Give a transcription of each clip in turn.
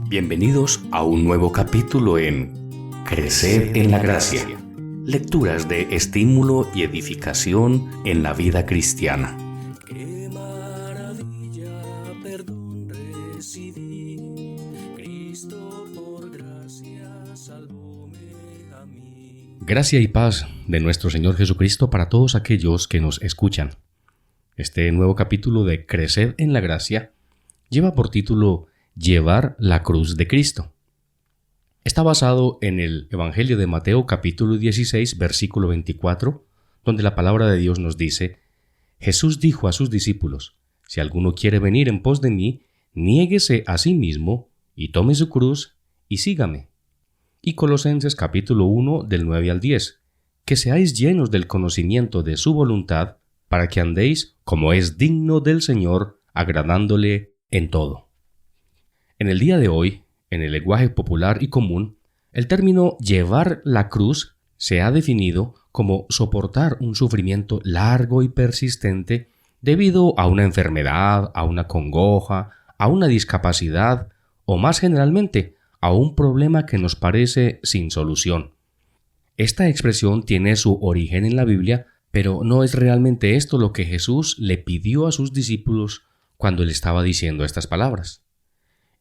Bienvenidos a un nuevo capítulo en Crecer en la Gracia. Lecturas de estímulo y edificación en la vida cristiana. Qué maravilla, perdón recibí, Cristo por gracia salvóme a mí. Gracia y paz de nuestro Señor Jesucristo para todos aquellos que nos escuchan. Este nuevo capítulo de Crecer en la Gracia lleva por título Llevar la cruz de Cristo. Está basado en el Evangelio de Mateo capítulo 16, versículo 24, donde la palabra de Dios nos dice: Jesús dijo a sus discípulos: Si alguno quiere venir en pos de mí, niéguese a sí mismo y tome su cruz y sígame. Y Colosenses capítulo 1 del 9 al 10, que seáis llenos del conocimiento de su voluntad, para que andéis como es digno del Señor, agradándole en todo. En el día de hoy, en el lenguaje popular y común, el término llevar la cruz se ha definido como soportar un sufrimiento largo y persistente debido a una enfermedad, a una congoja, a una discapacidad o, más generalmente, a un problema que nos parece sin solución. Esta expresión tiene su origen en la Biblia, pero no es realmente esto lo que Jesús le pidió a sus discípulos cuando le estaba diciendo estas palabras.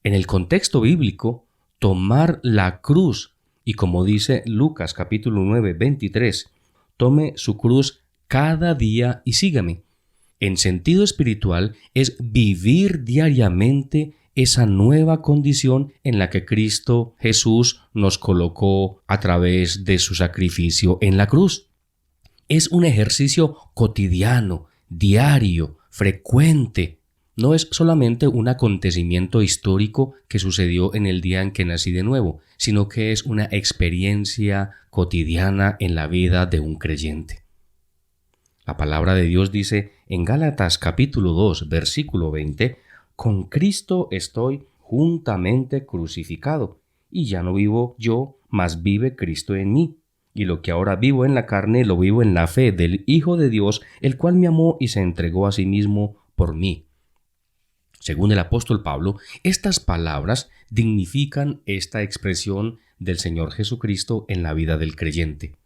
En el contexto bíblico, tomar la cruz, y como dice Lucas capítulo 9, 23, tome su cruz cada día y sígame. En sentido espiritual es vivir diariamente esa nueva condición en la que Cristo Jesús nos colocó a través de su sacrificio en la cruz. Es un ejercicio cotidiano, diario, frecuente. No es solamente un acontecimiento histórico que sucedió en el día en que nací de nuevo, sino que es una experiencia cotidiana en la vida de un creyente. La palabra de Dios dice en Gálatas capítulo 2, versículo 20, «Con Cristo estoy juntamente crucificado, y ya no vivo yo, mas vive Cristo en mí. Y lo que ahora vivo en la carne, lo vivo en la fe del Hijo de Dios, el cual me amó y se entregó a sí mismo por mí». Según el apóstol Pablo, estas palabras dignifican esta expresión del Señor Jesucristo en la vida del creyente.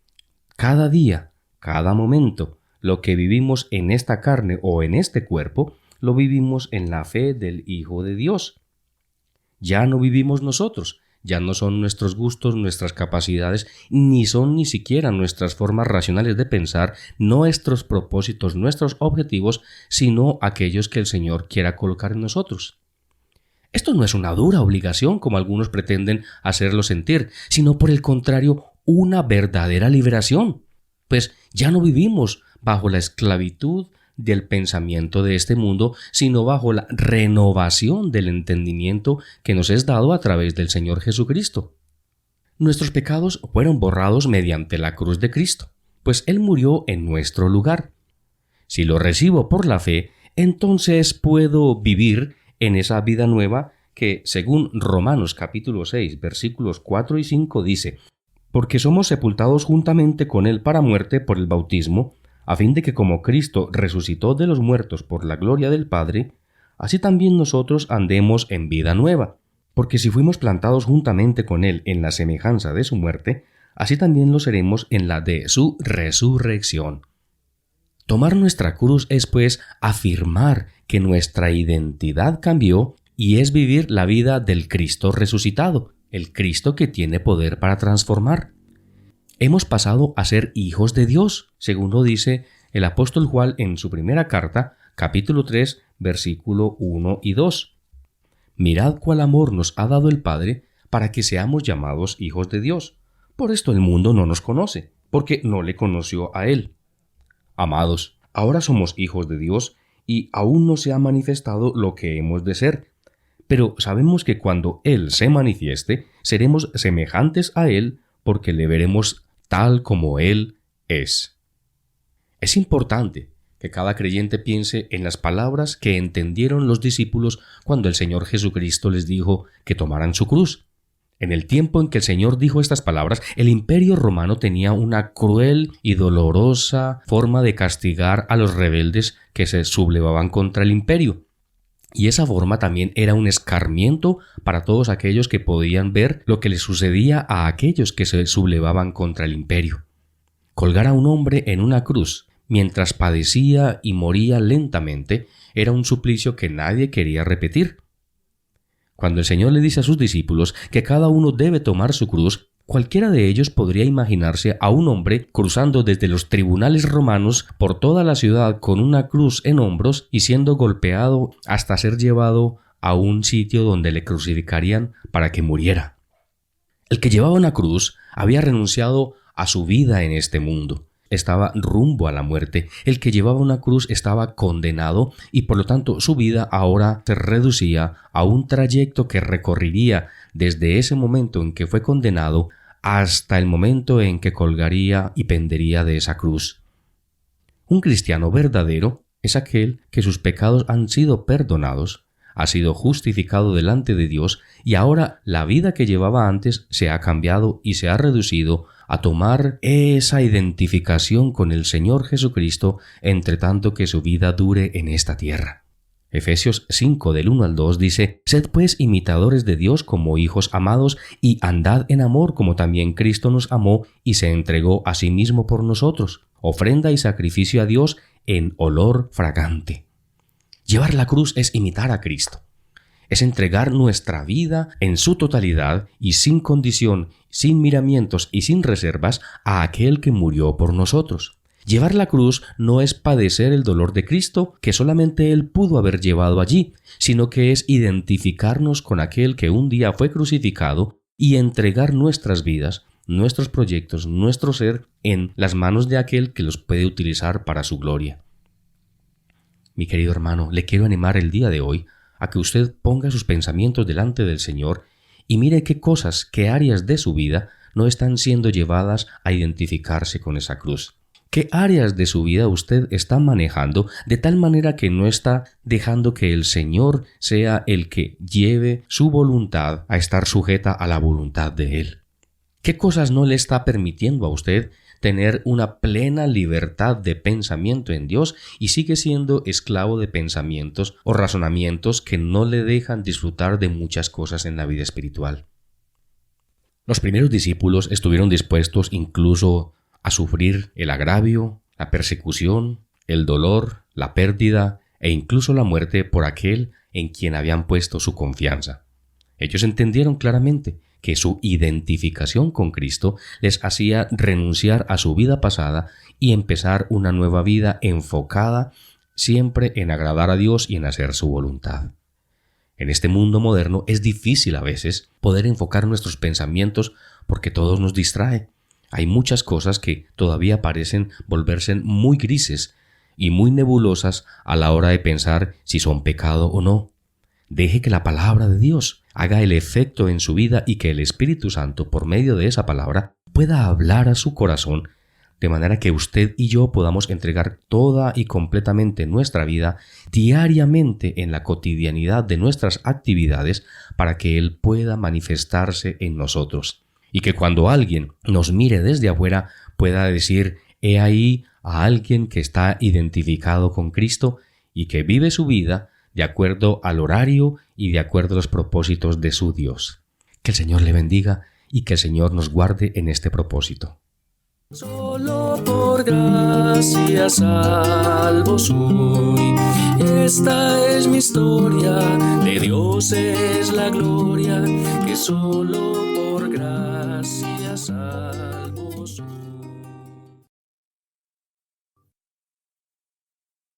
Cada día, cada momento, lo que vivimos en esta carne o en este cuerpo, lo vivimos en la fe del Hijo de Dios. Ya no vivimos nosotros. Ya no son nuestros gustos, nuestras capacidades, ni son ni siquiera nuestras formas racionales de pensar, nuestros propósitos, nuestros objetivos, sino aquellos que el Señor quiera colocar en nosotros. Esto no es una dura obligación, como algunos pretenden hacerlo sentir, sino por el contrario, una verdadera liberación. Pues ya no vivimos bajo la esclavitud del pensamiento de este mundo, sino bajo la renovación del entendimiento que nos es dado a través del Señor Jesucristo. Nuestros pecados fueron borrados mediante la cruz de Cristo, pues Él murió en nuestro lugar. Si lo recibo por la fe, entonces puedo vivir en esa vida nueva que, según Romanos capítulo 6, versículos 4 y 5 dice: «Porque somos sepultados juntamente con Él para muerte por el bautismo, a fin de que como Cristo resucitó de los muertos por la gloria del Padre, así también nosotros andemos en vida nueva. Porque si fuimos plantados juntamente con Él en la semejanza de su muerte, así también lo seremos en la de su resurrección». Tomar nuestra cruz es, pues, afirmar que nuestra identidad cambió y es vivir la vida del Cristo resucitado, el Cristo que tiene poder para transformar. Hemos pasado a ser hijos de Dios, según lo dice el apóstol Juan en su primera carta, capítulo 3, versículo 1 y 2. «Mirad cuál amor nos ha dado el Padre para que seamos llamados hijos de Dios. Por esto el mundo no nos conoce, porque no le conoció a Él. Amados, ahora somos hijos de Dios y aún no se ha manifestado lo que hemos de ser. Pero sabemos que cuando Él se manifieste, seremos semejantes a Él, porque le veremos tal como Él es». Es importante que cada creyente piense en las palabras que entendieron los discípulos cuando el Señor Jesucristo les dijo que tomaran su cruz. En el tiempo en que el Señor dijo estas palabras, el Imperio Romano tenía una cruel y dolorosa forma de castigar a los rebeldes que se sublevaban contra el imperio. Y esa forma también era un escarmiento para todos aquellos que podían ver lo que le sucedía a aquellos que se sublevaban contra el imperio. Colgar a un hombre en una cruz mientras padecía y moría lentamente era un suplicio que nadie quería repetir. Cuando el Señor le dice a sus discípulos que cada uno debe tomar su cruz, cualquiera de ellos podría imaginarse a un hombre cruzando desde los tribunales romanos por toda la ciudad con una cruz en hombros y siendo golpeado hasta ser llevado a un sitio donde le crucificarían para que muriera. El que llevaba una cruz había renunciado a su vida en este mundo. Estaba rumbo a la muerte. El que llevaba una cruz estaba condenado y por lo tanto su vida ahora se reducía a un trayecto que recorrería desde ese momento en que fue condenado hasta el momento en que colgaría y pendería de esa cruz. Un cristiano verdadero es aquel que sus pecados han sido perdonados, ha sido justificado delante de Dios y ahora la vida que llevaba antes se ha cambiado y se ha reducido a tomar esa identificación con el Señor Jesucristo entre tanto que su vida dure en esta tierra. Efesios 5 del 1 al 2 dice: «Sed pues imitadores de Dios como hijos amados y andad en amor como también Cristo nos amó y se entregó a sí mismo por nosotros, ofrenda y sacrificio a Dios en olor fragante». Llevar la cruz es imitar a Cristo. Es entregar nuestra vida en su totalidad y sin condición, sin miramientos y sin reservas a aquel que murió por nosotros. Llevar la cruz no es padecer el dolor de Cristo que solamente Él pudo haber llevado allí, sino que es identificarnos con aquel que un día fue crucificado y entregar nuestras vidas, nuestros proyectos, nuestro ser en las manos de aquel que los puede utilizar para su gloria. Mi querido hermano, le quiero animar el día de hoy a que usted ponga sus pensamientos delante del Señor y mire qué cosas, qué áreas de su vida no están siendo llevadas a identificarse con esa cruz. ¿Qué áreas de su vida usted está manejando de tal manera que no está dejando que el Señor sea el que lleve su voluntad a estar sujeta a la voluntad de Él? ¿Qué cosas no le está permitiendo a usted tener una plena libertad de pensamiento en Dios y sigue siendo esclavo de pensamientos o razonamientos que no le dejan disfrutar de muchas cosas en la vida espiritual? Los primeros discípulos estuvieron dispuestos incluso a sufrir el agravio, la persecución, el dolor, la pérdida e incluso la muerte por aquel en quien habían puesto su confianza. Ellos entendieron claramente que su identificación con Cristo les hacía renunciar a su vida pasada y empezar una nueva vida enfocada siempre en agradar a Dios y en hacer su voluntad. En este mundo moderno es difícil a veces poder enfocar nuestros pensamientos porque todo nos distrae. Hay muchas cosas que todavía parecen volverse muy grises y muy nebulosas a la hora de pensar si son pecado o no. Deje que la palabra de Dios haga el efecto en su vida y que el Espíritu Santo, por medio de esa palabra, pueda hablar a su corazón, de manera que usted y yo podamos entregar toda y completamente nuestra vida diariamente en la cotidianidad de nuestras actividades para que Él pueda manifestarse en nosotros. Y que cuando alguien nos mire desde afuera pueda decir: «He ahí a alguien que está identificado con Cristo y que vive su vida de acuerdo al horario y de acuerdo a los propósitos de su Dios». Que el Señor le bendiga y que el Señor nos guarde en este propósito. Solo por gracia salvo soy. Esta es mi historia, de Dios es la gloria, que solo por gracia salvo soy.